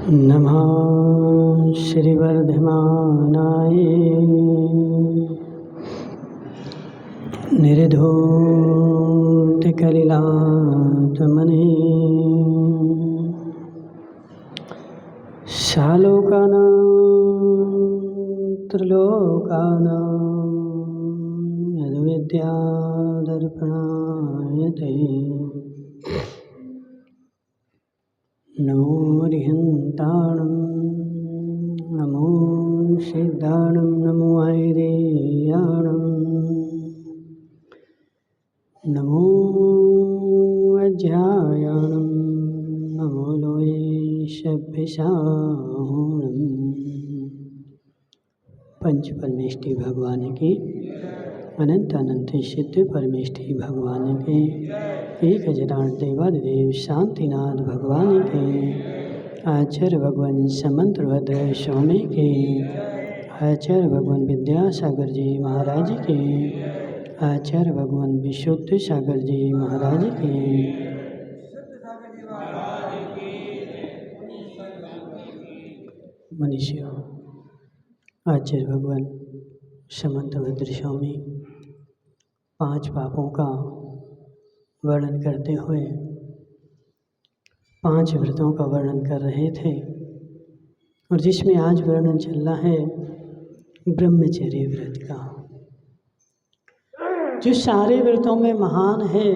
नमः श्रीवर्धमानाय निर्धूतकलिलात्मने शालोकानां त्रिलोकानां यद्विद्यादर्पणाय ते नमो रिहन्ताणं नमो सिद्धाणं नमो ऐरेयाणं नमो अध्यायाणं नमो लोयेशभ्यसाहूणं। पंच परमेष्ठी भगवान की अनंत अनंत सिद्ध परमेष्ठी भगवान के एक हजार देवादिदेव शांतिनाथ भगवान के आचार्य भगवान समंतभद्र स्वामी के आचार्य भगवान विद्यासागर जी महाराज के आचार्य भगवान विशुद्ध सागर जी महाराज के मनुष्य आचार्य भगवान समंतभद्र स्वामी पांच पापों का वर्णन करते हुए पांच व्रतों का वर्णन कर रहे थे और जिसमें आज वर्णन चल रहा है ब्रह्मचर्य व्रत का, जो सारे व्रतों में महान है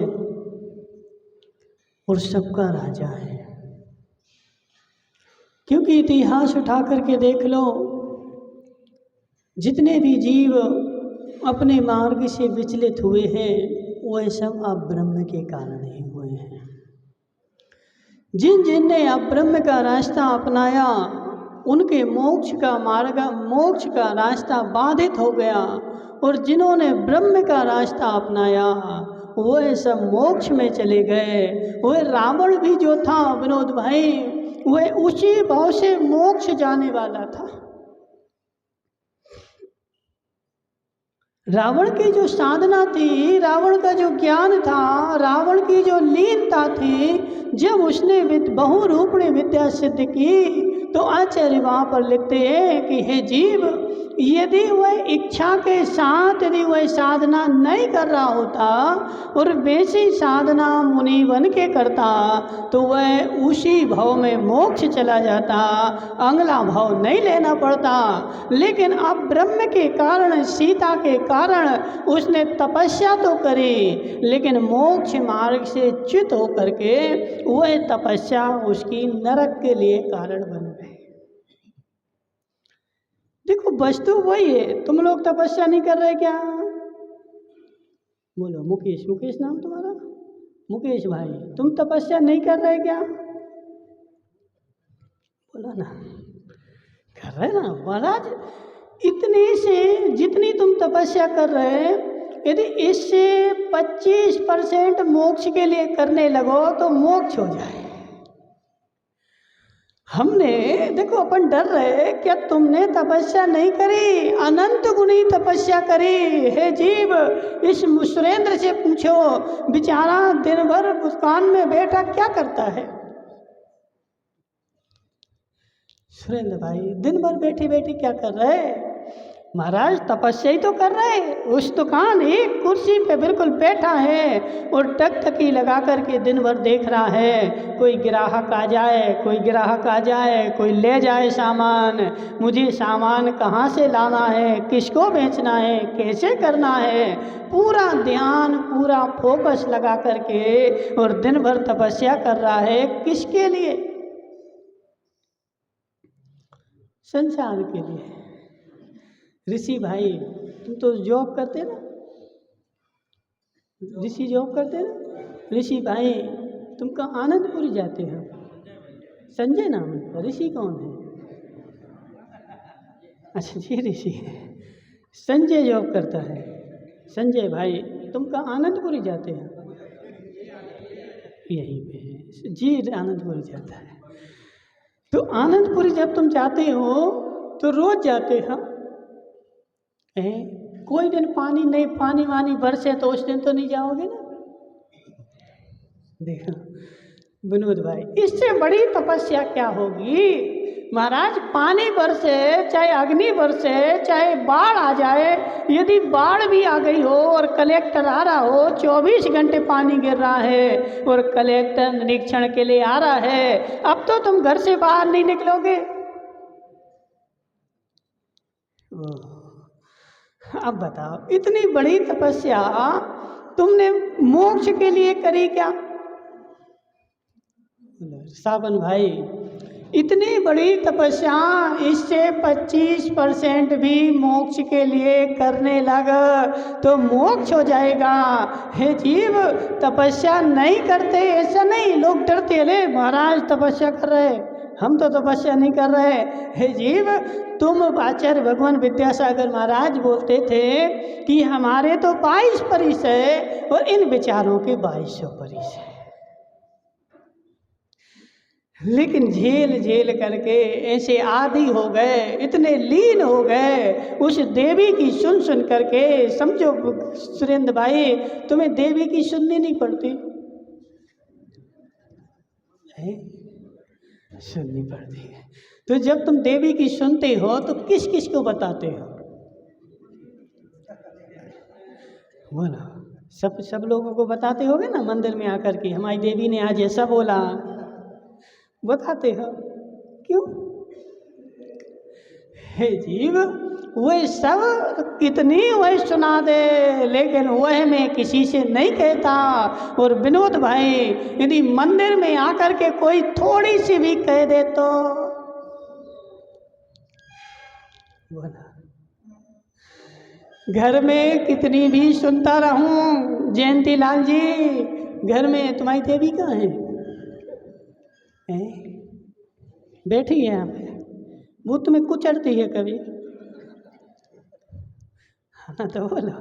और सबका राजा है। क्योंकि इतिहास उठा करके देख लो, जितने भी जीव अपने मार्ग से विचलित हुए हैं वह सब अब ब्रह्म के कारण ही हुए हैं। जिन जिन ने अब ब्रह्म का रास्ता अपनाया उनके मोक्ष का रास्ता बाधित हो गया, और जिन्होंने ब्रह्म का रास्ता अपनाया वह सब मोक्ष में चले गए। वह रावण भी जो था विनोद भाई, वह उसी भाव से मोक्ष जाने वाला था। रावण की जो साधना थी, रावण का जो ज्ञान था, रावण की जो लीनता थी, जब उसने बहुरूपणी विद्या सिद्ध की तो आचार्य वहाँ पर लिखते हैं कि हे जीव, यदि वह इच्छा के साथ यदि वह साधना नहीं कर रहा होता और वैसी साधना मुनि बन के करता तो वह उसी भाव में मोक्ष चला जाता, अगला भाव नहीं लेना पड़ता। लेकिन अब ब्रह्म के कारण, सीता के कारण उसने तपस्या तो करी, लेकिन मोक्ष मार्ग से च्युत होकर के वह तपस्या उसकी नरक के लिए कारण बन गई। देखो वस्तु वही है। तुम लोग तपस्या नहीं कर रहे क्या? बोलो मुकेश, मुकेश नाम तुम्हारा? मुकेश भाई, तुम तपस्या नहीं कर रहे क्या? बोलो ना, कर रहे ना महाराज। इतनी से जितनी तुम तपस्या कर रहे, यदि इससे 25% मोक्ष के लिए करने लगो तो मोक्ष हो जाए। हमने देखो अपन डर रहे क्या तुमने तपस्या नहीं करी, अनंत गुनी तपस्या करी। हे जीव, इस सुरेंद्र से पूछो, बेचारा दिन भर दुकान में बैठा क्या करता है? सुरेंद्र भाई दिन भर बैठे बैठे क्या कर रहे? महाराज तपस्या ही तो कर रहे। उस दुकान एक कुर्सी पे बिल्कुल बैठा है और टकटकी लगा करके दिन भर देख रहा है, कोई ग्राहक आ जाए, कोई ग्राहक आ जाए, कोई ले जाए सामान, मुझे सामान कहाँ से लाना है, किसको बेचना है, कैसे करना है। पूरा ध्यान, पूरा फोकस लगा करके और दिन भर तपस्या कर रहा है। किसके लिए? संसार के लिए। ऋषि भाई तुम तो जॉब करते ना, ऋषि जॉब करते ना। ऋषि भाई तुम कहाँ आनंदपुरी जाते हो? संजय नाम है। ऋषि कौन है? अच्छा जी ऋषि है, संजय जॉब करता है। संजय भाई तुम कहाँ आनंदपुरी जाते हो? यहीं पे है जी, आनंदपुरी जाता है। तो आनंदपुरी जब तुम जाते हो तो रोज जाते हो? कोई दिन पानी नहीं, पानी वानी बरसे तो उस दिन तो नहीं जाओगे ना। देखो विनोद भाई, इससे बड़ी तपस्या क्या होगी महाराज पानी बरसे, चाहे अग्नि बरसे, चाहे बाढ़ आ जाए, यदि बाढ़ भी आ गई हो और कलेक्टर आ रहा हो, 24 घंटे पानी गिर रहा है और कलेक्टर निरीक्षण के लिए आ रहा है, अब तो तुम घर से बाहर नहीं निकलोगे। अब बताओ, इतनी बड़ी तपस्या तुमने मोक्ष के लिए करी क्या? सावन भाई, इतनी बड़ी तपस्या इससे 25% भी मोक्ष के लिए करने लगा तो मोक्ष हो जाएगा। हे जीव, तपस्या नहीं करते ऐसा नहीं, लोग डरते, अरे महाराज तपस्या कर रहे, हम तो तपस्या नहीं कर रहे। हे जीव, तुम आचार्य भगवान विद्यासागर महाराज बोलते थे कि हमारे तो 22 परिस है और इन विचारों के 2200 परिस है, लेकिन झेल झेल करके ऐसे आदी हो गए, इतने लीन हो गए उस देवी की सुन सुन करके। समझो सुरेंद्र भाई, तुम्हें देवी की सुननी नहीं पड़ती है? सुननी पड़ती है। तो जब तुम देवी की सुनते हो तो किस किस को बताते हो? बोलो, सब लोगों को बताते होगे ना, मंदिर में आकर के हमारी देवी ने आज ऐसा बोला, बताते हो क्यों? हे जीव, वह सब कितनी वह सुना दे, लेकिन वह मैं किसी से नहीं कहता। और विनोद भाई, यदि मंदिर में आकर के कोई थोड़ी सी भी कह दे तो बोला, घर में कितनी भी सुनता रहूं, जयंती लाल जी घर में तुम्हारी देवी कहाँ है? बैठी है यहाँ पे, वो तुम्हें कुचलती है कभी? हाँ तो बोलो,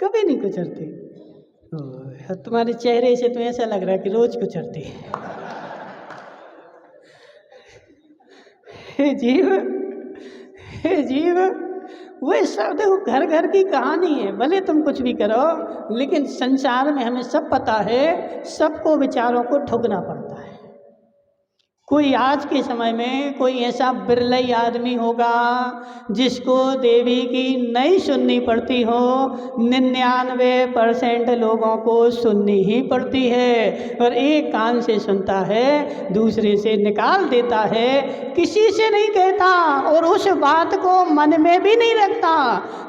कभी नहीं कुचलती। तुम्हारे चेहरे से तो ऐसा लग रहा है कि रोज कुचलती है। हे जीव, हे जीव, वो सब देखो घर घर की कहानी है। भले तुम कुछ भी करो, लेकिन संसार में हमें सब पता है, सबको विचारों को ठोकना पड़ता है। कोई आज के समय में कोई ऐसा बिरलई आदमी होगा जिसको देवी की नहीं सुननी पड़ती हो। 99% लोगों को सुननी ही पड़ती है, और एक कान से सुनता है, दूसरे से निकाल देता है, किसी से नहीं कहता और उस बात को मन में भी नहीं रखता।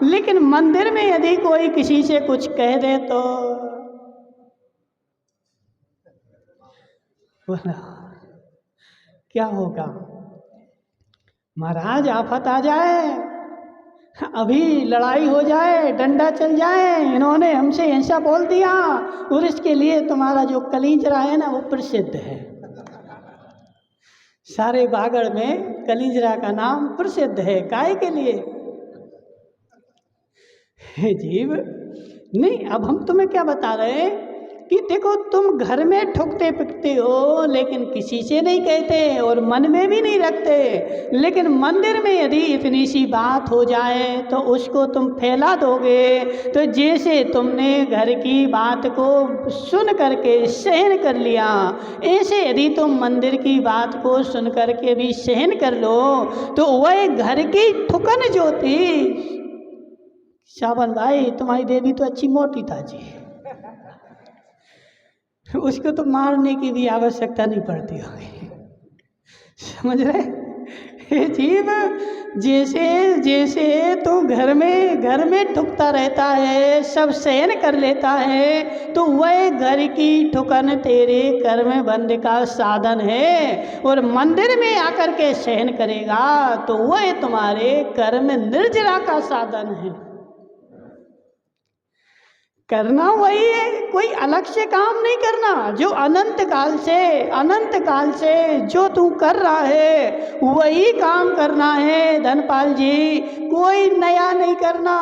लेकिन मंदिर में यदि कोई किसी से कुछ कह दे तो क्या होगा? महाराज आफत आ जाए, अभी लड़ाई हो जाए, डंडा चल जाए, इन्होंने हमसे ऐसा बोल दिया, और इसके लिए तुम्हारा जो कलिंजरा है ना वो प्रसिद्ध है। सारे बागड़ में कलिंजरा का नाम प्रसिद्ध है। काहे के लिए? हे जीव, नहीं, अब हम तुम्हें क्या बता रहे हैं कि देखो, तुम घर में ठुकते पिटते हो लेकिन किसी से नहीं कहते और मन में भी नहीं रखते, लेकिन मंदिर में यदि इतनी सी बात हो जाए तो उसको तुम फैला दोगे। तो जैसे तुमने घर की बात को सुन करके सहन कर लिया, ऐसे यदि तुम मंदिर की बात को सुन करके भी सहन कर लो तो वह घर की ठुकन जो थी, सावन भाई तुम्हारी देवी तो अच्छी मोटी था जी, उसको तो मारने की भी आवश्यकता नहीं पड़ती होगी। समझ रहे? हे जीव, जैसे जैसे तो घर में ठुकता रहता है, सब सहन कर लेता है, तो वह घर की ठुकन तेरे कर्म बंध का साधन है, और मंदिर में आकर के सहन करेगा तो वह तुम्हारे कर्म निर्जरा का साधन है। करना वही है, कोई अलग से काम नहीं करना। जो अनंत काल से जो तू कर रहा है वही काम करना है धनपाल जी, कोई नया नहीं करना।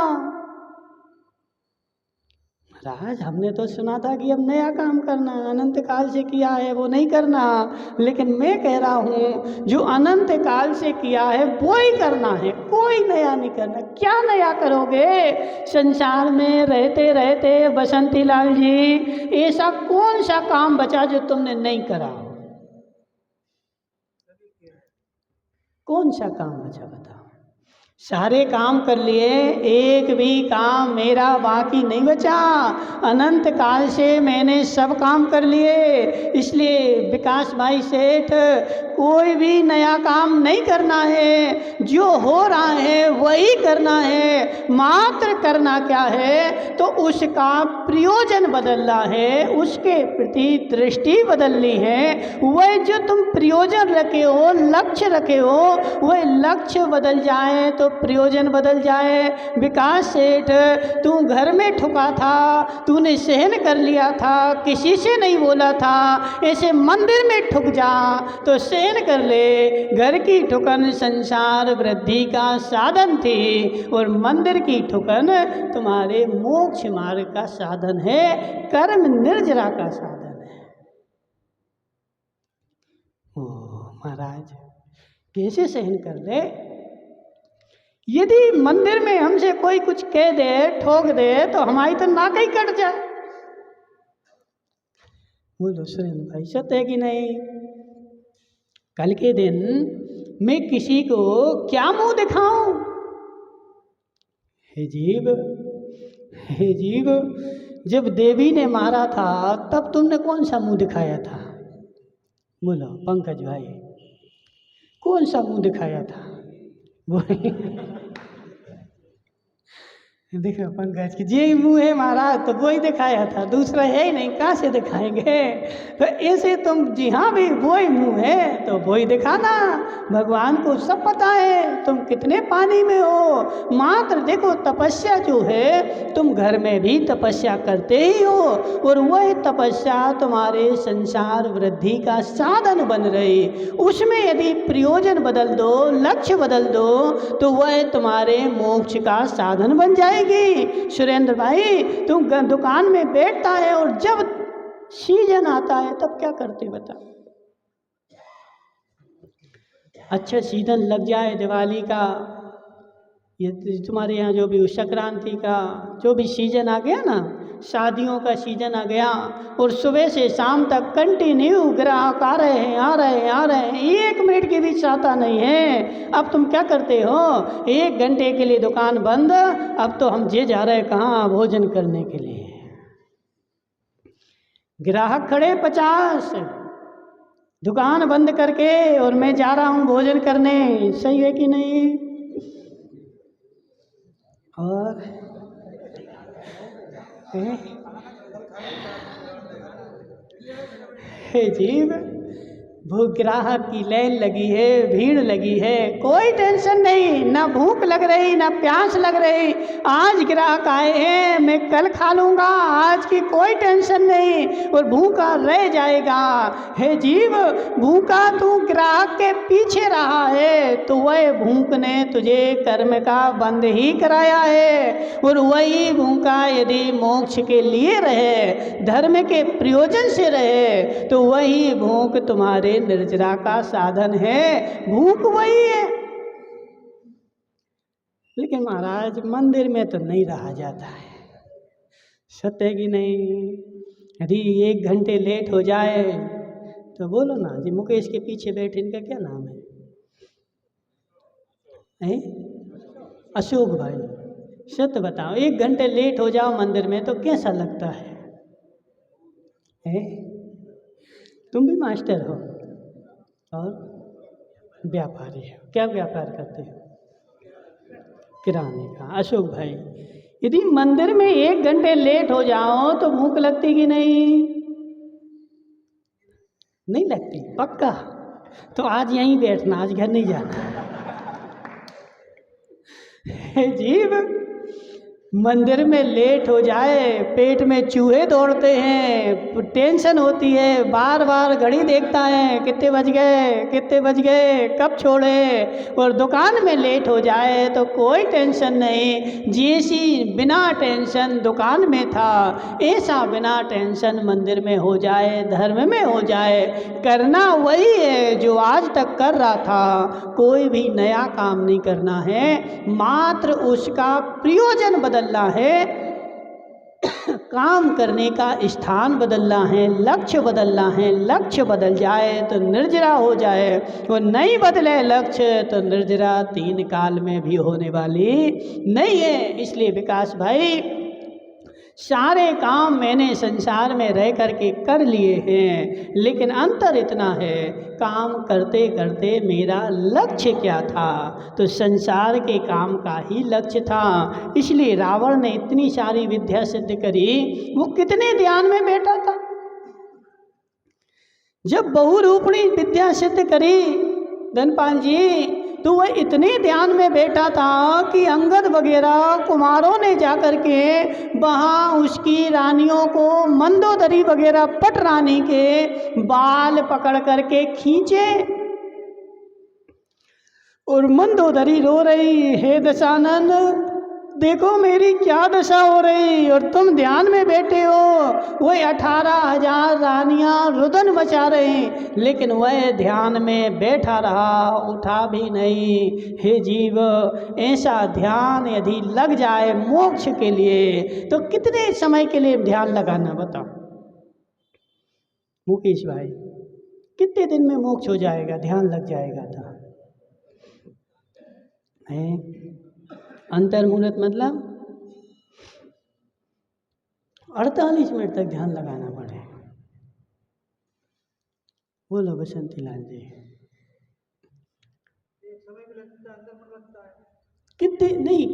महाराज, हमने तो सुना था कि अब नया काम करना, अनंत काल से किया है वो नहीं करना, लेकिन मैं कह रहा हूँ जो अनंत काल से किया है वो ही करना है, कोई नया नहीं करना। क्या नया करोगे? संसार में रहते रहते बसंती लाल जी, ऐसा कौन सा काम बचा जो तुमने नहीं करा? कौन सा काम बचा बताओ? सारे काम कर लिए, एक भी काम मेरा बाकी नहीं बचा। अनंत काल से मैंने सब काम कर लिए। इसलिए विकास भाई सेठ, कोई भी नया काम नहीं करना है, जो हो रहा है वही करना है। मात्र करना क्या है, तो उसका प्रयोजन बदलना है, उसके प्रति दृष्टि बदलनी है। वह जो तुम प्रयोजन रखे हो, लक्ष्य रखे हो, वह लक्ष्य बदल जाए तो प्रयोजन बदल जाए। विकास सेठ, तू घर में ठुका था, तूने सहन कर लिया था, किसी से नहीं बोला था, ऐसे मंदिर में ठुक जा तो सहन कर ले। घर की ठुकन संसार वृद्धि का साधन थी, और मंदिर की ठुकन तुम्हारे मोक्ष मार्ग का साधन है, कर्म निर्जरा का साधन है। ओ महाराज, कैसे सहन कर ले? यदि मंदिर में हमसे कोई कुछ कह दे, ठोक दे, तो हमारी तो नाक ही कट जाए। बोलो सुरेंद्र भाई, सत्य है कि नहीं? कल के दिन मैं किसी को क्या मुंह दिखाऊं? हे जीव, हे जीव, जब देवी ने मारा था तब तुमने कौन सा मुंह दिखाया था? बोलो पंकज भाई, कौन सा मुंह दिखाया था? देखो पंकज की जे मुँह है महाराज, तो वही दिखाया था, दूसरा है ही नहीं, कहाँ से दिखाएंगे? तो ऐसे तुम, जी हाँ भाई वही मुँह है तो वही दिखाना। भगवान को सब पता है तुम कितने पानी में हो। मात्र देखो तपस्या जो है, तुम घर में भी तपस्या करते ही हो, और वह तपस्या तुम्हारे संसार वृद्धि का साधन बन रही। उसमें यदि प्रयोजन बदल दो, लक्ष्य बदल दो, तो वह तुम्हारे मोक्ष का साधन बन जाएगी। सुरेंद्र भाई, तुम दुकान में बैठता है और जब सीजन आता है तब क्या करते बता? अच्छा सीजन लग जाए दिवाली का, ये तुम्हारे यहाँ जो भी संक्रांति का जो भी सीजन आ गया ना, शादियों का सीजन आ गया, और सुबह से शाम तक कंटिन्यू ग्राहक आ रहे हैं, आ रहे हैं, आ रहे हैं, 1 मिनट की भी चाहता नहीं है। अब तुम क्या करते हो? 1 घंटे के लिए दुकान बंद, अब तो हम जा रहे हैं कहाँ? भोजन करने के लिए। ग्राहक खड़े 50, दुकान बंद करके, और मैं जा रहा हूँ भोजन करने। सही है कि नहीं? और हे जीव, भूख ग्राहक की लाइन लगी है, भीड़ लगी है, कोई टेंशन नहीं, ना भूख लग रही ना प्यास लग रही। आज ग्राहक आए हैं, मैं कल खा लूँगा, आज की कोई टेंशन नहीं, और भूखा रह जाएगा। हे जीव, भूखा तू ग्राहक के पीछे रहा है, तो वह भूख ने तुझे कर्म का बंद ही कराया है। और वही भूखा यदि मोक्ष के लिए रहे, धर्म के प्रयोजन से रहे, तो वही भूख तुम्हारे निर्जरा का साधन है। भूख वही है। लेकिन महाराज मंदिर में तो नहीं रहा जाता है, सत्य कि नहीं? यदि 1 घंटे लेट हो जाए तो बोलो ना जी, मुकेश के पीछे बैठे, इनका क्या नाम है? अशोक भाई, सत्य बताओ, 1 घंटे लेट हो जाओ मंदिर में तो कैसा लगता है? तुम भी मास्टर हो और व्यापारी हो, क्या व्यापार करते हो? किराने का। अशोक भाई, यदि मंदिर में 1 घंटे लेट हो जाओ तो भूख लगती कि नहीं? नहीं लगती? पक्का? तो आज यहीं बैठना, आज घर नहीं जाना। जीव, मंदिर में लेट हो जाए, पेट में चूहे दौड़ते हैं, टेंशन होती है, बार बार घड़ी देखता है, कितने बज गए, कितने बज गए, कब छोड़े। और दुकान में लेट हो जाए तो कोई टेंशन नहीं, जैसी बिना टेंशन दुकान में था, ऐसा बिना टेंशन मंदिर में हो जाए, धर्म में हो जाए। करना वही है जो आज तक कर रहा था, कोई भी नया काम नहीं करना है, मात्र उसका प्रयोजन बदलना है। काम करने का स्थान बदलना है, लक्ष्य बदलना है। लक्ष्य बदल जाए तो निर्जरा हो जाए, और नहीं बदले लक्ष्य तो निर्जरा 3 काल में भी होने वाली नहीं है। इसलिए विकास भाई, सारे काम मैंने संसार में रह करके कर लिए हैं, लेकिन अंतर इतना है, काम करते करते मेरा लक्ष्य क्या था? तो संसार के काम का ही लक्ष्य था। इसलिए रावण ने इतनी सारी विद्या सिद्ध करी, वो कितने ध्यान में बैठा था। जब बहुरूपणी विद्या सिद्ध करी धनपाल जी, तो वह इतने ध्यान में बैठा था कि अंगद वगैरह कुमारों ने जाकर के वहाँ उसकी रानियों को, मंदोदरी वगैरह पट रानी के बाल पकड़ करके खींचे, और मंदोदरी रो रही, हे दशानन देखो मेरी क्या दशा हो रही, और तुम ध्यान में बैठे हो। वह 18,000 रानियां रुदन मचा रही, लेकिन वह ध्यान में बैठा रहा, उठा भी नहीं। हे जीव, ऐसा ध्यान यदि लग जाए मोक्ष के लिए, तो कितने समय के लिए ध्यान लगाना बताओ मुकेश भाई? कितने दिन में मोक्ष हो जाएगा, ध्यान लग जाएगा था? अंतर्मुहूर्त मतलब 48 मिनट तक ध्यान लगाना पड़ेगा। बोलो बसंती लाल जी,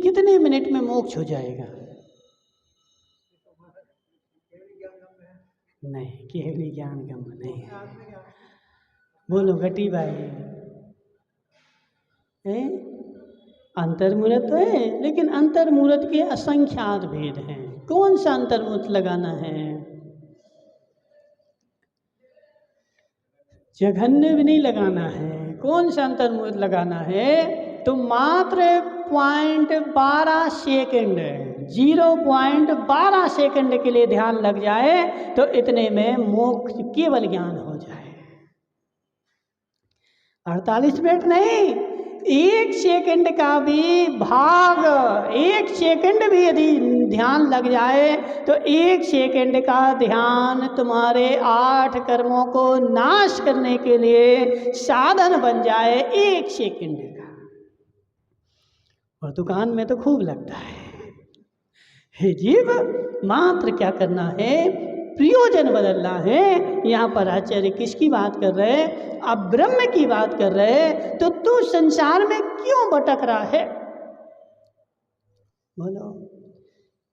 कितने मिनट में मोक्ष हो जाएगा? नहीं, केवली ज्ञान गम नहीं। बोलो घटी भाई, अंतर्मुहूर्त तो है, लेकिन अंतर्मुहूर्त के असंख्यात भेद हैं। कौन सा अंतर्मुहूर्त लगाना है? जघन्य भी नहीं लगाना है। कौन सा अंतर्मुहूर्त लगाना है? तो मात्र 0.12 सेकेंड, 0.12 सेकेंड के लिए ध्यान लग जाए, तो इतने में मोक्ष केवल ज्ञान हो जाए। 48 मिनट नहीं, 1 सेकंड का भी भाग, 1 सेकंड भी यदि ध्यान लग जाए, तो 1 सेकंड का ध्यान तुम्हारे 8 कर्मों को नाश करने के लिए साधन बन जाए। 1 सेकंड का, और दुकान में तो खूब लगता है। हे जीव, मात्र क्या करना है? प्रयोजन बदलना है। यहाँ पर आचार्य किसकी बात कर रहे हैं? अब ब्रह्म की बात कर रहे हैं। तो तू संसार में क्यों भटक रहा है? बोलो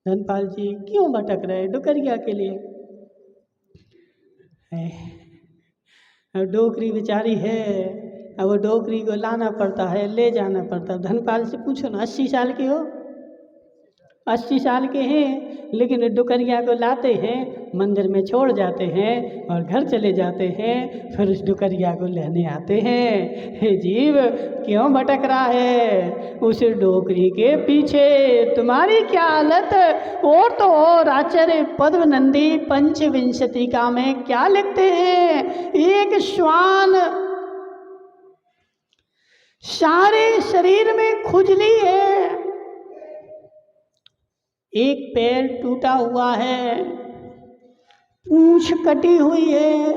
धनपाल जी, क्यों भटक रहे? डुकरिया के लिए डोकरी बेचारी है, अब वो डोकरी को लाना पड़ता है, ले जाना पड़ता है। धनपाल से पूछो ना, 80 साल के हो, 80 साल के हैं, लेकिन डुकरिया को लाते हैं, मंदिर में छोड़ जाते हैं और घर चले जाते हैं, फिर उस डुकरिया को लेने आते हैं। हे जीव, क्यों भटक रहा है? उस डोकरी के पीछे तुम्हारी क्या हालत? और तो और आचार्य पद्मनंदी पंचविंशतिका में क्या लिखते हैं? एक श्वान, सारे शरीर में खुजली है, एक पैर टूटा हुआ है, पूंछ कटी हुई है,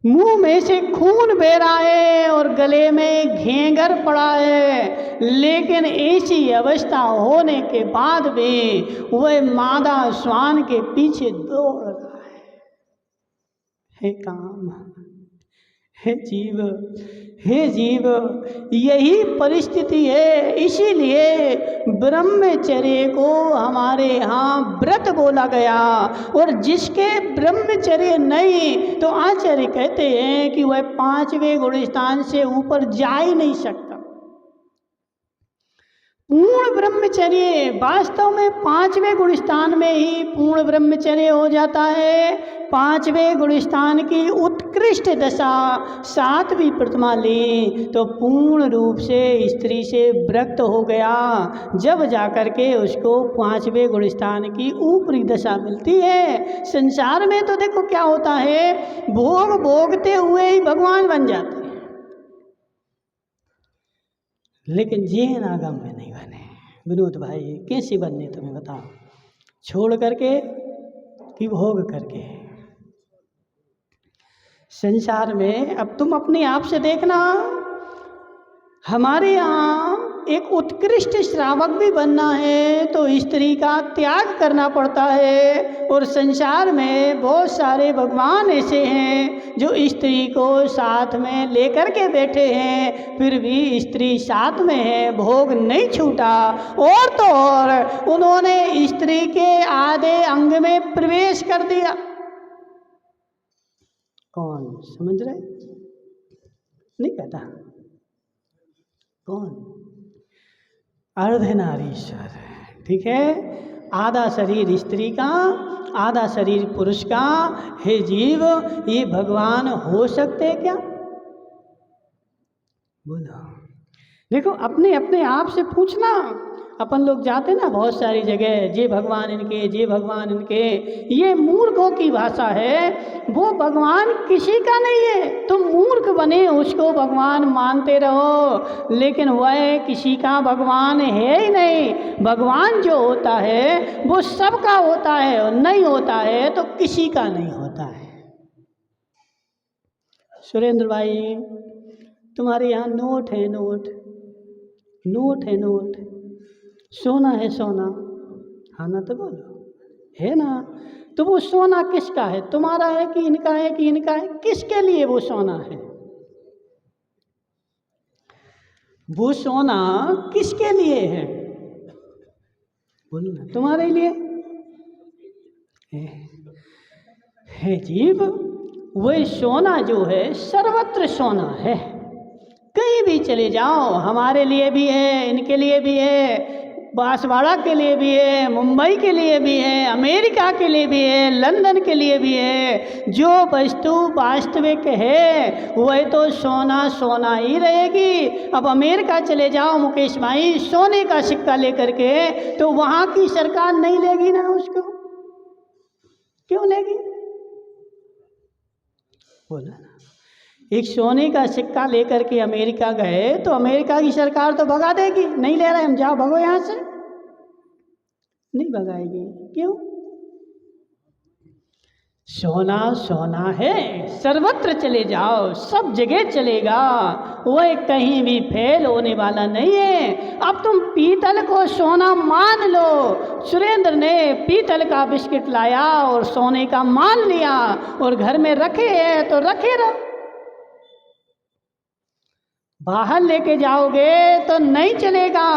मुंह में से खून बह रहा है और गले में घेंगर पड़ा है, लेकिन ऐसी अवस्था होने के बाद भी वह मादा श्वान के पीछे दौड़ रहा है। हे काम, हे जीव, हे जीव, यही परिस्थिति है। इसीलिए ब्रह्मचर्य को हमारे यहाँ व्रत बोला गया, और जिसके ब्रह्मचर्य नहीं, तो आचार्य कहते हैं कि वह 5वें गुणस्थान से ऊपर जा ही नहीं सकता। पूर्ण ब्रह्मचर्य वास्तव में 5वें गुणस्थान में ही पूर्ण ब्रह्मचर्य हो जाता है। 5वें गुणस्थान की उत्कृष्ट दशा 7वीं प्रतिमा ली तो पूर्ण रूप से स्त्री से विरक्त हो गया, जब जाकर के उसको 5वें गुणस्थान की ऊपरी दशा मिलती है। संसार में तो देखो क्या होता है, भोग भोगते हुए ही भगवान बन जाते हैं, लेकिन जैन आगम में नहीं बने। विनोद भाई, कैसे बनने तुम्हें बताओ? छोड़ करके कि भोग करके। संसार में अब तुम अपने आप से देखना, हमारे यहाँ एक उत्कृष्ट श्रावक भी बनना है तो स्त्री का त्याग करना पड़ता है। और संसार में बहुत सारे भगवान ऐसे हैं जो स्त्री को साथ में लेकर के बैठे हैं, फिर भी स्त्री साथ में है, भोग नहीं छूटा। और तो और उन्होंने स्त्री के आधे अंग में प्रवेश कर दिया। कौन समझ रहे? नहीं कहता कौन? अर्धनारीश्वर, ठीक है। आधा शरीर स्त्री का, आधा शरीर पुरुष का। हे जीव, ये भगवान हो सकते क्या? बोलो। देखो, अपने अपने आप से पूछना। अपन लोग जाते ना बहुत सारी जगह, जे भगवान इनके, जे भगवान इनके, ये मूर्खों की भाषा है। वो भगवान किसी का नहीं है। तुम मूर्ख बने उसको भगवान मानते रहो, लेकिन वह किसी का भगवान है ही नहीं। भगवान जो होता है वो सबका होता है, और नहीं होता है तो किसी का नहीं होता है। सुरेंद्र भाई, तुम्हारे यहाँ नोट है, नोट है, नोट। सोना है, सोना। हाँ ना, तो बोलो, है ना? तो वो सोना किसका है? तुम्हारा है कि इनका है कि इनका है? किसके लिए वो सोना है? वो सोना किसके लिए है? बोलो ना। तुम्हारे लिए है जीव। वही सोना जो है सर्वत्र सोना है। कहीं भी चले जाओ, हमारे लिए भी है, इनके लिए भी है, बांसवाड़ा के लिए भी है, मुंबई के लिए भी है, अमेरिका के लिए भी है, लंदन के लिए भी है। जो वस्तु वास्तविक है वह तो सोना सोना ही रहेगी। अब अमेरिका चले जाओ मुकेश भाई, सोने का सिक्का लेकर के, तो वहाँ की सरकार नहीं लेगी ना उसको? क्यों लेगी? बोला ना। एक सोने का सिक्का लेकर के अमेरिका गए तो अमेरिका की सरकार तो भगा देगी, नहीं ले रहे हम, जाओ भगो यहाँ से। नहीं भगाएगी। क्यों? सोना सोना है, सर्वत्र चले जाओ, सब जगह चलेगा, वह कहीं भी फेल होने वाला नहीं है। अब तुम पीतल को सोना मान लो। सुरेंद्र ने पीतल का बिस्किट लाया और सोने का मान लिया और घर में रखे है तो रखे रहो। बाहर लेके जाओगे तो नहीं चलेगा।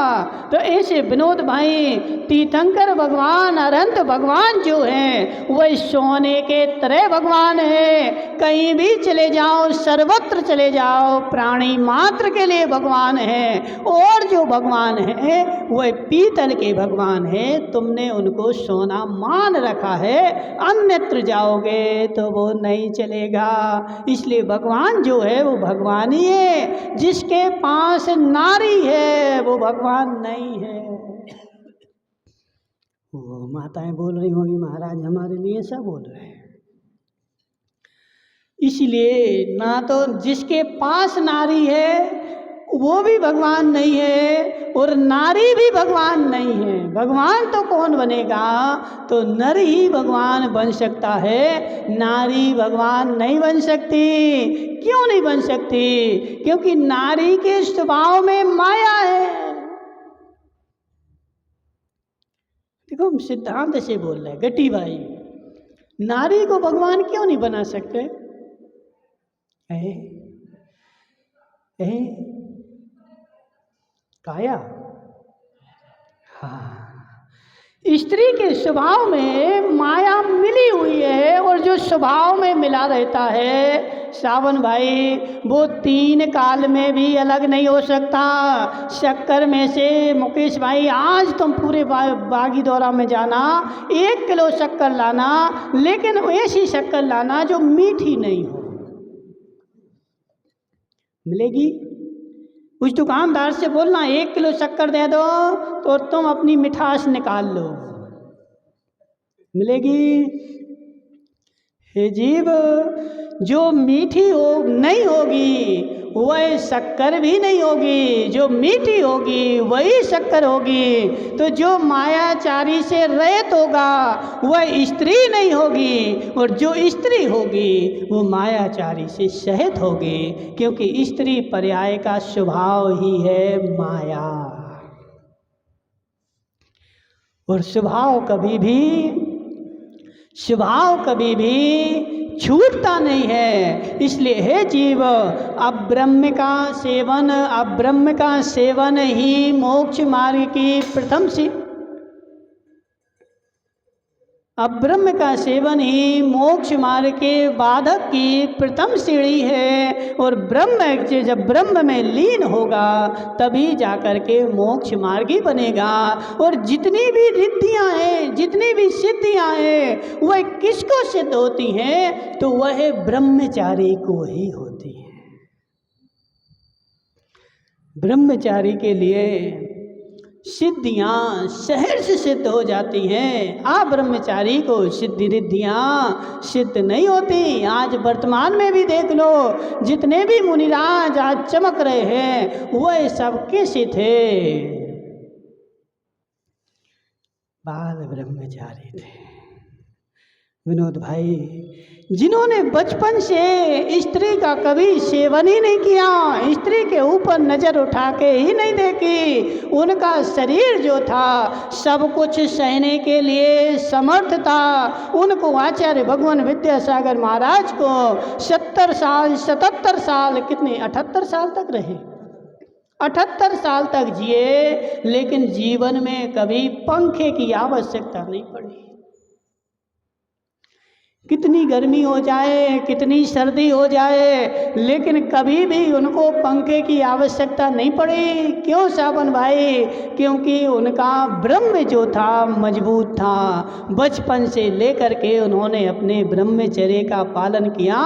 तो ऐसे विनोद भाई, तीर्थंकर भगवान, अरहंत भगवान जो हैं वह सोने के तरह भगवान है। कहीं भी चले जाओ, सर्वत्र चले जाओ, प्राणी मात्र के लिए भगवान है। और जो भगवान है वह पीतल के भगवान है। तुमने उनको सोना मान रखा है, अन्यत्र जाओगे तो वो नहीं चलेगा। इसलिए भगवान जो है वो भगवान ही है। जिसके पास नारी है वो भगवान नहीं है। वो माताएं बोल रही होंगी, महाराज हमारे लिए सब बोल रहे हैं। इसलिए ना तो जिसके पास नारी है वो भी भगवान नहीं है, और नारी भी भगवान नहीं है। भगवान तो कौन बनेगा? तो नर ही भगवान बन सकता है, नारी भगवान नहीं बन सकती। क्यों नहीं बन सकती? क्योंकि नारी के स्वभाव में माया है। देखो, हम सिद्धांत से बोल रहे हैं, गट्टी भाई, नारी को भगवान क्यों नहीं बना सकते? काया, हाँ, स्त्री के स्वभाव में माया मिली हुई है, और जो स्वभाव में मिला रहता है सावन भाई, वो 3 काल में भी अलग नहीं हो सकता। शक्कर में से मुकेश भाई, आज तुम पूरे बागी दौरा में जाना, 1 किलो शक्कर लाना, लेकिन ऐसी शक्कर लाना जो मीठी नहीं हो। मिलेगी? उस दुकानदार से बोलना 1 किलो शक्कर दे दो, तो तुम अपनी मिठास निकाल लो, मिलेगी? हे जीव, जो मीठी हो नहीं होगी वह शक्कर भी नहीं होगी, जो मीठी होगी वही शक्कर होगी। तो जो मायाचारी से रहित होगा वह स्त्री नहीं होगी, और जो स्त्री होगी वो मायाचारी से सहित होगी, क्योंकि स्त्री पर्याय का स्वभाव ही है माया। और स्वभाव कभी भी छूटता नहीं है। इसलिए हे जीव, अब्रह्म का सेवन ही मोक्ष मार्ग की प्रथम सी अब्रह्म का सेवन ही मोक्ष मार्ग के बाधक की प्रथम सीढ़ी है। और जब ब्रह्म में लीन होगा तभी जाकर के मोक्ष मार्ग ही बनेगा। और जितनी भी रिद्धियां हैं, जितनी भी सिद्धियां हैं, वह किसको सिद्ध होती हैं? तो वह ब्रह्मचारी को ही होती है। ब्रह्मचारी के लिए सिद्धियां सहर्ष सिद्ध हो जाती हैं। ब्रह्मचारी को सिद्धि रिद्धियां सिद्ध नहीं होती। आज वर्तमान में भी देख लो, जितने भी मुनिराज आज चमक रहे हैं वह सब कैसे थे? बाल ब्रह्मचारी थे। विनोद भाई, जिन्होंने बचपन से स्त्री का कभी सेवन ही नहीं किया, स्त्री के ऊपर नजर उठा के ही नहीं देखी, उनका शरीर जो था सब कुछ सहने के लिए समर्थ था। उनको आचार्य भगवान विद्यासागर महाराज को 77 साल कितने 78 साल तक रहे, 78 साल तक जिए, लेकिन जीवन में कभी पंखे की आवश्यकता नहीं पड़ी। कितनी गर्मी हो जाए, कितनी सर्दी हो जाए, लेकिन कभी भी उनको पंखे की आवश्यकता नहीं पड़ी। क्यों सावन भाई? क्योंकि उनका ब्रह्म जो था मजबूत था। बचपन से लेकर के उन्होंने अपने ब्रह्मचर्य का पालन किया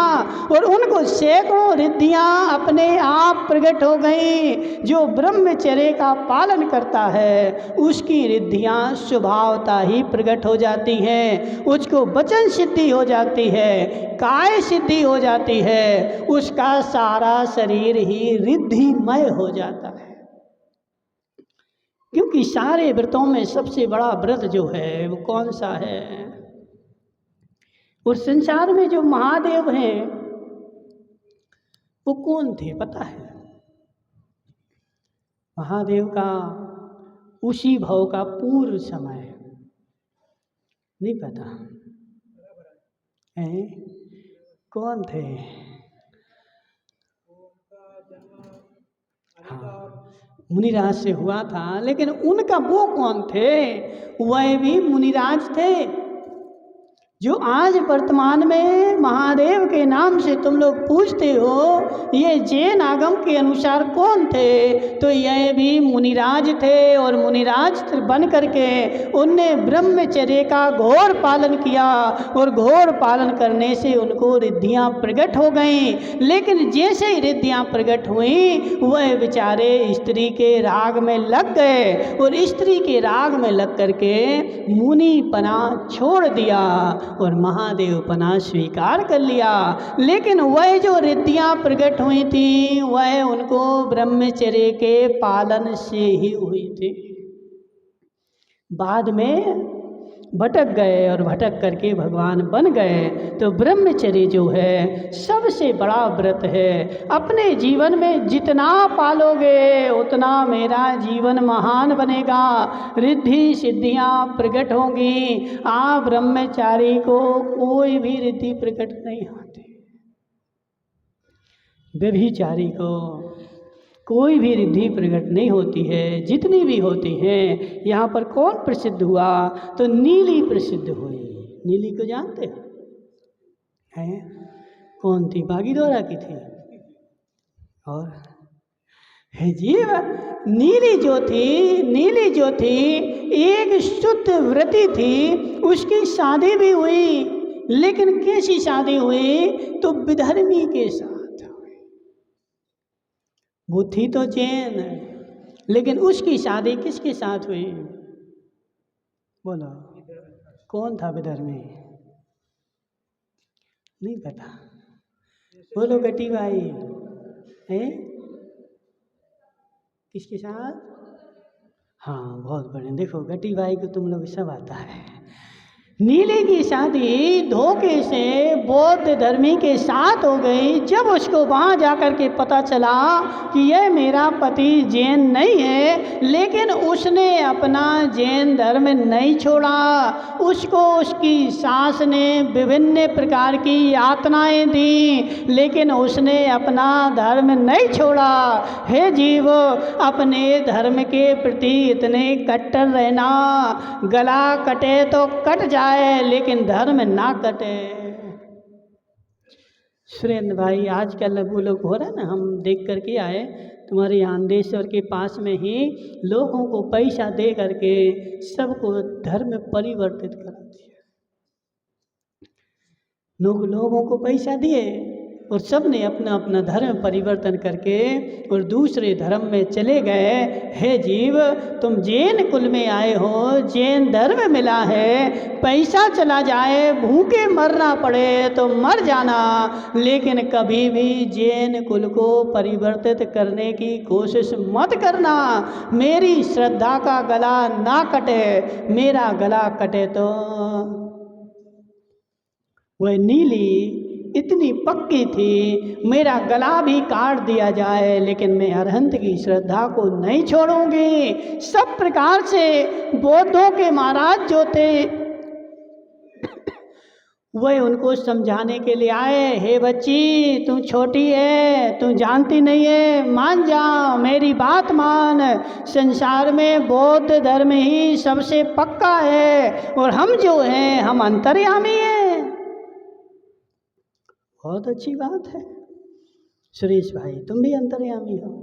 और उनको सैकड़ों रिद्धियां अपने आप प्रकट हो गई। जो ब्रह्मचर्य का पालन करता है उसकी रिद्धियां स्वभावता ही प्रकट हो जाती हैं। उसको वचन सिद्धि हो जाती है, काय सिद्धि हो जाती है, उसका सारा शरीर ही रिद्धिमय हो जाता है। क्योंकि सारे व्रतों में सबसे बड़ा व्रत जो है वो कौन सा है? और संसार में जो महादेव हैं वो कौन थे पता है? महादेव का उसी भाव का पूर्व समय नहीं पता है? कौन थे? हाँ, मुनिराज से हुआ था, लेकिन उनका वो कौन थे? वह भी मुनिराज थे। जो आज वर्तमान में महादेव के नाम से तुम लोग पूछते हो, ये जैन आगम के अनुसार कौन थे? तो यह भी मुनिराज थे। और मुनिराज बन करके उनने ब्रह्मचर्य का घोर पालन किया और घोर पालन करने से उनको रिद्धियां प्रकट हो गईं। लेकिन जैसे ही रिद्धियां प्रकट हुई वह बेचारे स्त्री के राग में लग गए और स्त्री के राग में लग करके मुनिपना छोड़ दिया और महादेव पना स्वीकार कर लिया। लेकिन वह जो रिद्धियां प्रकट हुई थी वह उनको ब्रह्मचर्य के पालन से ही हुई थी। बाद में भटक गए और भटक करके भगवान बन गए। तो ब्रह्मचर्य जो है सबसे बड़ा व्रत है। अपने जीवन में जितना पालोगे उतना मेरा जीवन महान बनेगा, रिद्धि सिद्धियां प्रकट होंगी। ब्रह्मचारी को कोई भी रिद्धि प्रकट नहीं होती, व्यभिचारी को कोई भी रिद्धि प्रकट नहीं होती है। जितनी भी होती हैं, यहाँ पर कौन प्रसिद्ध हुआ? तो नीली प्रसिद्ध हुई। नीली को जानते हैं? कौन थी? बागीदौरा की थी। और है जीव, नीली जो थी एक शुद्ध व्रती थी। उसकी शादी भी हुई, लेकिन कैसी शादी हुई? तो विधर्मी के साथ। वो थी तो जैन, लेकिन उसकी शादी किसके साथ हुई? बोलो, कौन था विधर्मी? नहीं पता, बोलो गटी बाई है किसके साथ? हाँ बहुत बढ़िया, देखो गटी बाई को तुम लोग सब आता है। नीली की शादी धोखे से बौद्ध धर्मी के साथ हो गई। जब उसको वहाँ जाकर के पता चला कि यह मेरा पति जैन नहीं है, लेकिन उसने अपना जैन धर्म नहीं छोड़ा। उसको उसकी सास ने विभिन्न प्रकार की यातनाएं दी, लेकिन उसने अपना धर्म नहीं छोड़ा। हे जीव, अपने धर्म के प्रति इतने कट्टर रहना, गला कटे तो कट जाए लेकिन धर्म ना कटे। सुरेंद्र भाई आजकल वो लोग हो रहा है ना, हम देख करके आए तुम्हारे यहाँ अंदेश्वर के पास में ही लोगों को पैसा दे करके सबको धर्म परिवर्तित करा दिया। लोगों को पैसा दिए और सब ने अपना अपना धर्म परिवर्तन करके और दूसरे धर्म में चले गए। हे जीव, तुम जैन कुल में आए हो, जैन धर्म मिला है, पैसा चला जाए, भूखे मरना पड़े तो मर जाना, लेकिन कभी भी जैन कुल को परिवर्तित करने की कोशिश मत करना। मेरी श्रद्धा का गला ना कटे, मेरा गला कटे तो। वह नीली इतनी पक्की थी, मेरा गला भी काट दिया जाए लेकिन मैं अरहंत की श्रद्धा को नहीं छोड़ूंगी। सब प्रकार से बौद्धों के महाराज जो थे वह उनको समझाने के लिए आए। हे बच्ची, तू छोटी है, तू जानती नहीं है, मान जा, मेरी बात मान। संसार में बौद्ध धर्म ही सबसे पक्का है और हम जो हैं हम अंतर्यामी हैं। बहुत अच्छी बात है सुरेश भाई, तुम भी अंतर्यामी हो।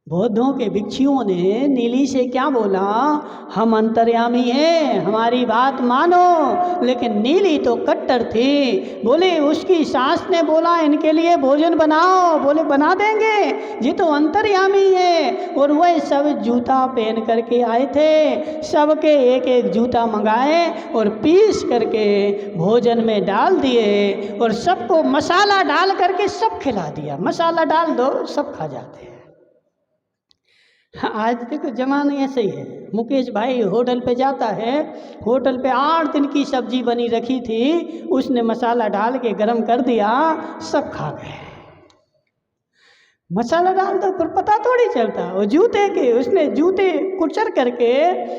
बौद्धों के भिक्षुओं ने नीली से क्या बोला? हम अंतर्यामी हैं, हमारी बात मानो। लेकिन नीली तो कट्टर थी, बोले उसकी सास ने बोला इनके लिए भोजन बनाओ, बोले बना देंगे, ये तो अंतर्यामी है। और वह सब जूता पहन करके आए थे, सबके एक एक जूता मंगाए और पीस करके भोजन में डाल दिए और सबको मसाला डाल करके सब खिला दिया। मसाला डाल दो सब खा जाते हैं। आज देखो जमाना ऐसे ही है। मुकेश भाई होटल पे जाता है, होटल पे 8 दिन की सब्जी बनी रखी थी, उसने मसाला डाल के गरम कर दिया, सब खा गए। मसाला डाल दो फिर पता थोड़ी चलता। और जूते के उसने जूते कुचर करके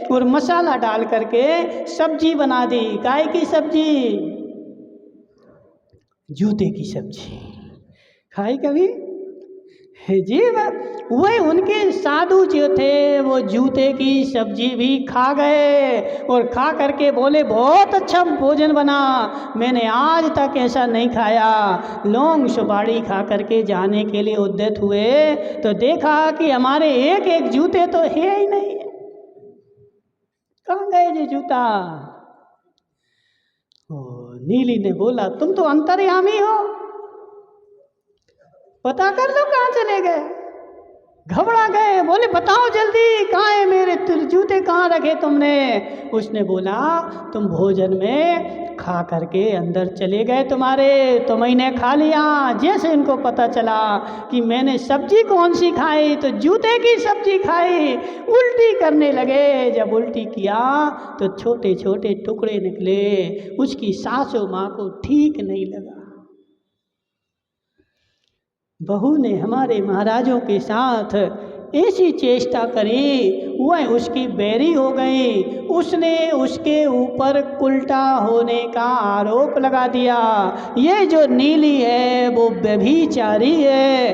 और मसाला डाल करके सब्जी बना दी। काय की सब्जी? जूते की सब्जी। खाई कभी? जीव, वह उनके साधु जो थे वो जूते की सब्जी भी खा गए और खा करके बोले बहुत अच्छा भोजन बना, मैंने आज तक ऐसा नहीं खाया। लौंग सुपारी खा करके जाने के लिए उद्यत हुए तो देखा कि हमारे एक एक जूते तो है ही नहीं। कहाँ गए ये जूता? नीली ने बोला तुम तो अंतर्यामी हो, पता कर लो कहाँ चले गए। घबरा गए, बोले बताओ जल्दी कहाँ है मेरे जूते, कहाँ रखे तुमने? उसने बोला तुम भोजन में खा करके अंदर चले गए तुम्हारे, तो मैंने खा लिया। जैसे इनको पता चला कि मैंने सब्जी कौन सी खाई, तो जूते की सब्जी खाई, उल्टी करने लगे। जब उल्टी किया तो छोटे छोटे टुकड़े निकले। उसकी सासू माँ को ठीक नहीं लगा। बहू ने हमारे महाराजों के साथ ऐसी चेष्टा करी, वह उसकी बैरी हो गई। उसने उसके ऊपर उल्टा होने का आरोप लगा दिया। ये जो नीली है वो व्यभिचारी है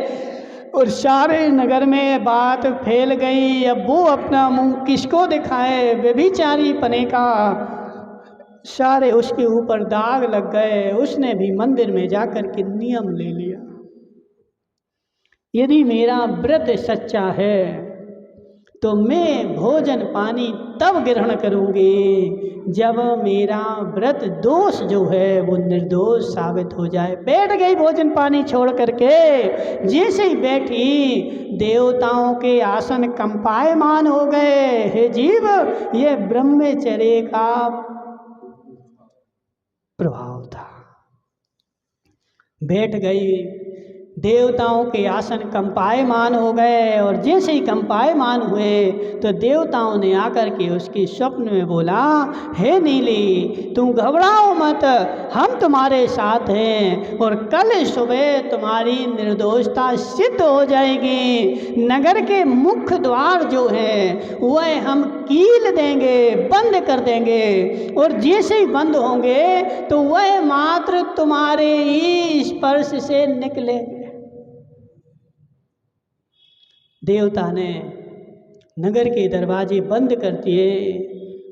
और सारे नगर में बात फैल गई। अब वो अपना मुंह किसको दिखाए व्यभिचारी पने का। सारे उसके ऊपर दाग लग गए। उसने भी मंदिर में जाकर के नियम ले लिया, यदि मेरा व्रत सच्चा है तो मैं भोजन पानी तब ग्रहण करूंगी जब मेरा व्रत दोष जो है वो निर्दोष साबित हो जाए। बैठ गई भोजन पानी छोड़ करके। जैसे ही बैठी देवताओं के आसन कंपायमान हो गए। हे जीव, ये ब्रह्मचर्य का प्रभाव था। बैठ गई। देवताओं के आसन कंपायमान हो गए, और जैसे ही कंपायमान हुए तो देवताओं ने आकर के उसके स्वप्न में बोला, हे नीली, तुम घबराओ मत, हम तुम्हारे साथ हैं और कल सुबह तुम्हारी निर्दोषता सिद्ध हो जाएगी। नगर के मुख्य द्वार जो है वह हम कील देंगे, बंद कर देंगे, और जैसे ही बंद होंगे तो वह मात्र तुम्हारे ही स्पर्श से निकलेंगे। देवता ने नगर के दरवाजे बंद कर दिए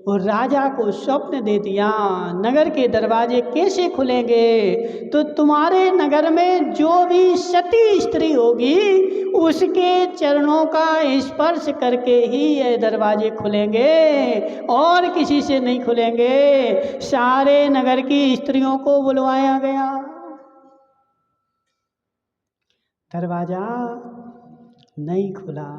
और राजा को स्वप्न दे दिया, नगर के दरवाजे कैसे खुलेंगे? तो तुम्हारे नगर में जो भी सती स्त्री होगी उसके चरणों का स्पर्श करके ही ये दरवाजे खुलेंगे, और किसी से नहीं खुलेंगे। सारे नगर की स्त्रियों को बुलवाया गया। दरवाजा नहीं खुला।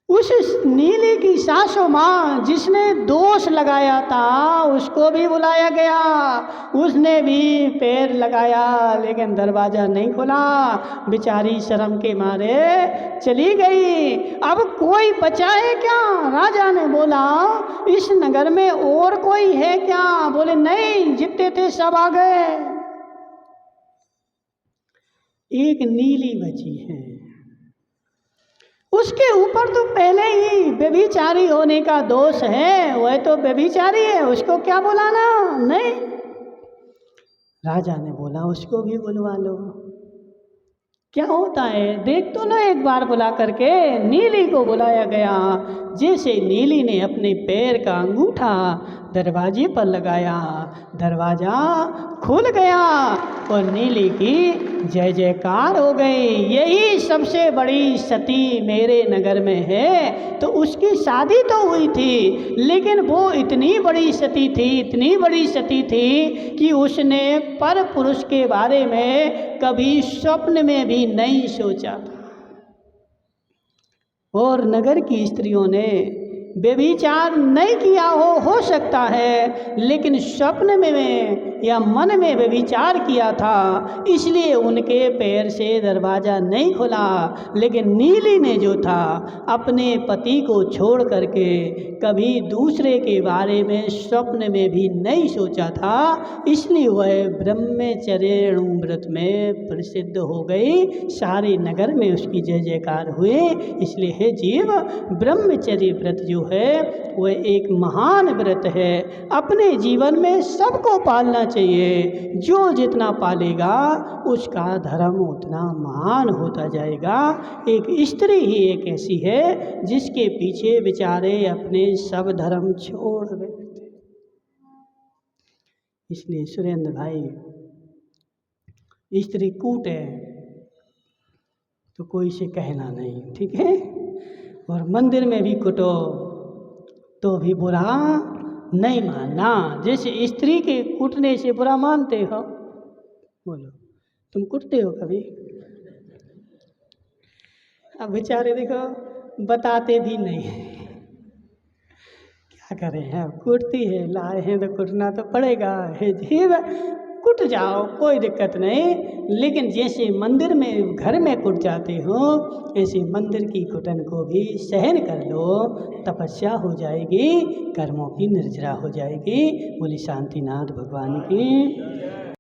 उस नीली की सासू माँ जिसने दोष लगाया था उसको भी बुलाया गया, उसने भी पैर लगाया, लेकिन दरवाज़ा नहीं खुला। बेचारी शर्म के मारे चली गई। अब कोई बचाए क्या? राजा ने बोला, इस नगर में और कोई है क्या? बोले नहीं, जितने थे सब आ गए। एक नीली बची है, उसके ऊपर तो पहले ही व्यभिचारी होने का दोष है, वह तो व्यभिचारी है, उसको क्या बुलाना? नहीं। राजा ने बोला उसको भी बुलवा लो, क्या होता है देख तो लो एक बार बुला करके। नीली को बुलाया गया। जैसे नीली ने अपने पैर का अंगूठा दरवाजे पर लगाया, दरवाज़ा खुल गया और नीली की जय जयकार हो गई। यही सबसे बड़ी सती मेरे नगर में है। तो उसकी शादी तो हुई थी, लेकिन वो इतनी बड़ी सती थी, इतनी बड़ी सती थी कि उसने पर पुरुष के बारे में कभी स्वप्न में भी नहीं सोचा था। और नगर की स्त्रियों ने व्यभिचार नहीं किया हो सकता है, लेकिन स्वप्न में या मन में व्यभिचार किया था, इसलिए उनके पैर से दरवाज़ा नहीं खुला। लेकिन नीली ने जो था अपने पति को छोड़ करके कभी दूसरे के बारे में स्वप्न में भी नहीं सोचा था, इसलिए वह ब्रह्मचर्य व्रत में प्रसिद्ध हो गई। सारे नगर में उसकी जय जयकार हुए। इसलिए हे जीव, ब्रह्मचर्य व्रत जो है वह एक महान व्रत है। अपने जीवन में सबको पालना चाहिए। जो जितना पालेगा उसका धर्म उतना महान होता जाएगा। एक स्त्री ही एक ऐसी है जिसके पीछे बेचारे अपने सब धर्म छोड़ बैठते। इसलिए सुरेंद्र भाई, स्त्री कूटे तो कोई से कहना नहीं, ठीक है? और मंदिर में भी कुटो तो भी बुरा नहीं मानना। जैसे स्त्री के कुटने से बुरा मानते हो, बोलो तुम कुटते हो कभी? अब बेचारे देखो बताते भी नहीं है, क्या करें? अब कुटती है, लाए हैं तो कुटना तो पड़ेगा। हे जीव, कुट जाओ, कोई दिक्कत नहीं। लेकिन जैसे मंदिर में घर में कुट जाते हो, ऐसे मंदिर की कुटन को भी सहन कर लो, तपस्या हो जाएगी, कर्मों की निर्जरा हो जाएगी। बोली शांतिनाथ भगवान की।